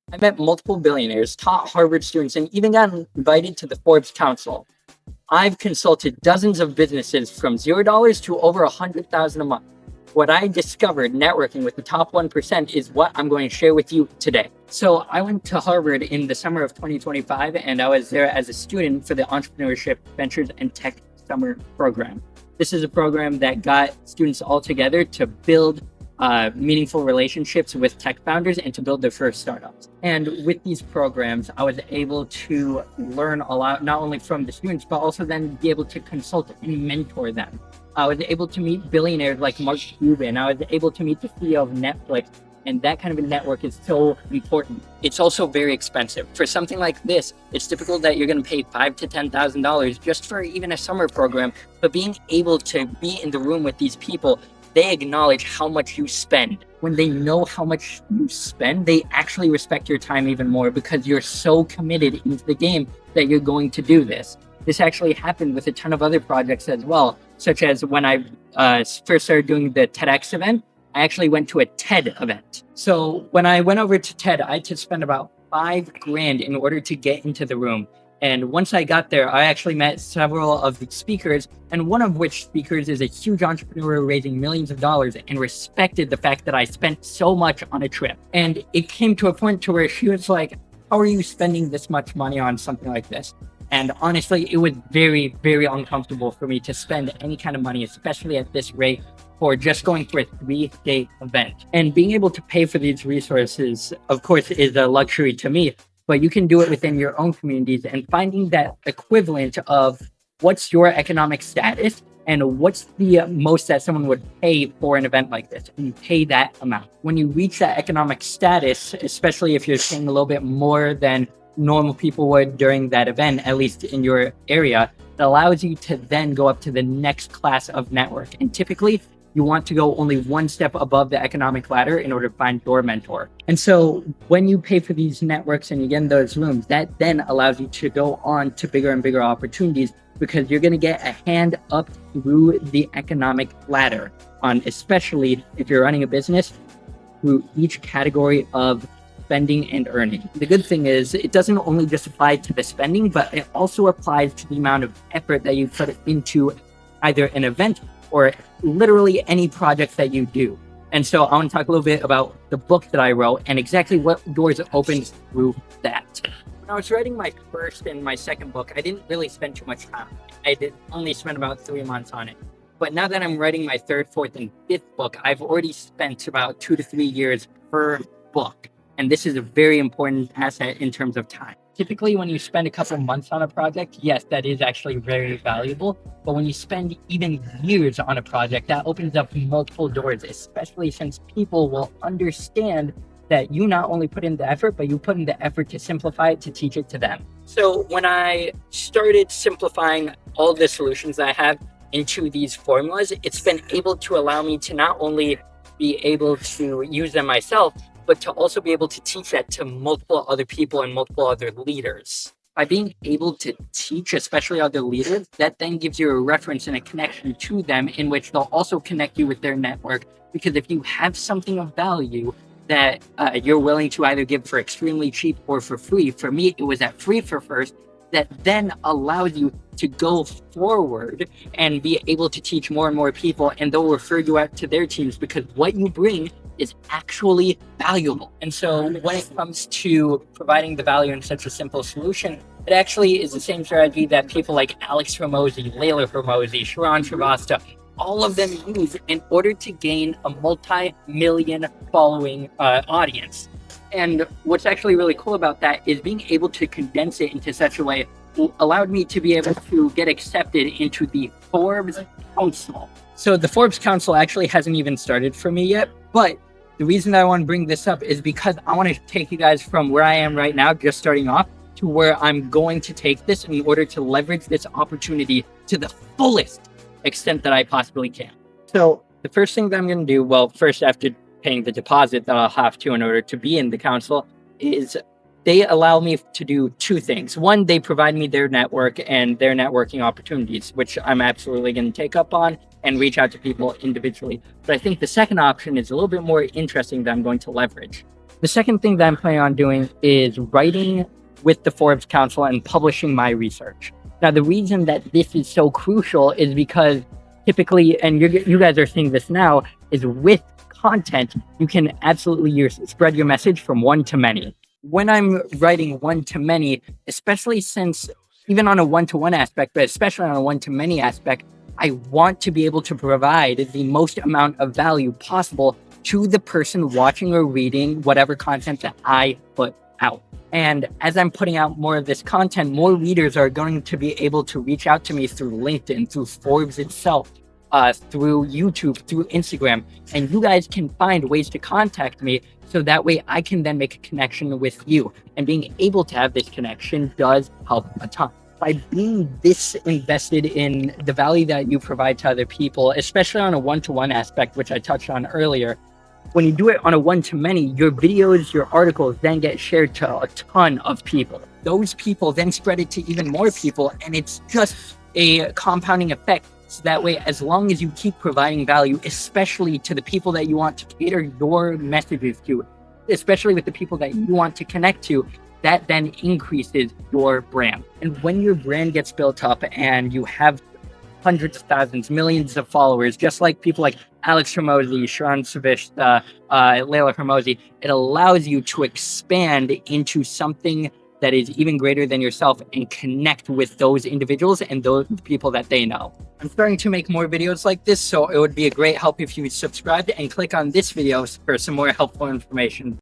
I met multiple billionaires, taught Harvard students, and even got invited to the Forbes Council. I've consulted dozens of businesses from $0 to over 100,000 a month. What I discovered networking with the top 1% is what I'm going to share with you today. So I went to Harvard in the summer of 2025, and I was there as a student for the Entrepreneurship, Ventures, and Tech Summer Program. This is a program that got students all together to build meaningful relationships with tech founders and to build their first startups. And with these programs, I was able to learn a lot, not only from the students, but also then be able to consult and mentor them. I was able to meet billionaires like Mark Cuban. I was able to meet the CEO of Netflix. And that kind of a network is so important. It's also very expensive. For something like this, it's typical that you're going to pay $5,000 to $10,000 just for even a summer program. But being able to be in the room with these people, they acknowledge how much you spend. When they know how much you spend, they actually respect your time even more because you're so committed into the game that you're going to do this. This actually happened with a ton of other projects as well, such as when I first started doing the TEDx event. I actually went to a TED event. So when I went over to TED, I had to spend about $5,000 in order to get into the room. And once I got there, I actually met several of the speakers, and one of which speakers is a huge entrepreneur raising millions of dollars and respected the fact that I spent so much on a trip. And it came to a point to where she was like, how are you spending this much money on something like this? And honestly, it was very, very uncomfortable for me to spend any kind of money, especially at this rate, for just going for a 3-day event. And being able to pay for these resources, of course, is a luxury to me, but you can do it within your own communities and finding that equivalent of what's your economic status and what's the most that someone would pay for an event like this, and you pay that amount. When you reach that economic status, especially if you're paying a little bit more than normal people would during that event, at least in your area, it allows you to then go up to the next class of network. And typically, you want to go only one step above the economic ladder in order to find your mentor. And so when you pay for these networks and you get in those rooms, that then allows you to go on to bigger and bigger opportunities because you're going to get a hand up through the economic ladder on, especially if you're running a business, through each category of spending and earning. The good thing is it doesn't only just apply to the spending, but it also applies to the amount of effort that you put into either an event or literally any project that you do. And so I want to talk a little bit about the book that I wrote and exactly what doors opened through that. When I was writing my first and my second book, I didn't really spend too much time. I did only spend about 3 months on it. But now that I'm writing my third, fourth, and fifth book, I've already spent about 2 to 3 years per book. And this is a very important asset in terms of time. Typically, when you spend a couple months on a project, yes, that is actually very valuable. But when you spend even years on a project, that opens up multiple doors, especially since people will understand that you not only put in the effort, but you put in the effort to simplify it, to teach it to them. So when I started simplifying all the solutions I have into these formulas, it's been able to allow me to not only be able to use them myself, but to also be able to teach that to multiple other people and multiple other leaders. By being able to teach, especially other leaders, that then gives you a reference and a connection to them in which they'll also connect you with their network. Because if you have something of value that you're willing to either give for extremely cheap or for free, for me, it was at free for first, that then allows you to go forward and be able to teach more and more people, and they'll refer you out to their teams because what you bring is actually valuable. And so when it comes to providing the value in such a simple solution, it actually is the same strategy that people like Alex Hormozi, Layla Hormozi, Sharon Shrivastava, all of them use in order to gain a multi-million following audience. And what's actually really cool about that is being able to condense it into such a way allowed me to be able to get accepted into the Forbes Council. So the Forbes Council actually hasn't even started for me yet, but the reason that I want to bring this up is because I want to take you guys from where I am right now, just starting off, to where I'm going to take this in order to leverage this opportunity to the fullest extent that I possibly can. So the first thing that I'm going to do, well, first after paying the deposit that I'll have to in order to be in the council, is they allow me to do 2 things. One, they provide me their network and their networking opportunities, which I'm absolutely going to take up on and reach out to people individually. But I think the second option is a little bit more interesting that I'm going to leverage. The second thing that I'm planning on doing is writing with the Forbes Council and publishing my research. Now, the reason that this is so crucial is because typically, and you guys are seeing this now, is with content, you can absolutely spread your message from one to many. When I'm writing one to many, especially since even on a one-to-one aspect, but especially on a one-to-many aspect, I want to be able to provide the most amount of value possible to the person watching or reading whatever content that I put out. And as I'm putting out more of this content, more readers are going to be able to reach out to me through LinkedIn, through Forbes itself, through YouTube, through Instagram. And you guys can find ways to contact me so that way I can then make a connection with you. And being able to have this connection does help a ton. By being this invested in the value that you provide to other people, especially on a one-to-one aspect, which I touched on earlier, when you do it on a one-to-many, your videos, your articles then get shared to a ton of people. Those people then spread it to even more people, and it's just a compounding effect. So that way, as long as you keep providing value, especially to the people that you want to cater your messages to, especially with the people that you want to connect to, that then increases your brand. And when your brand gets built up and you have hundreds of thousands, millions of followers, just like people like Alex Hormozi, Sharon Savish, Layla Hormozi, it allows you to expand into something that is even greater than yourself and connect with those individuals and those people that they know. I'm starting to make more videos like this, so it would be a great help if you subscribed and click on this video for some more helpful information.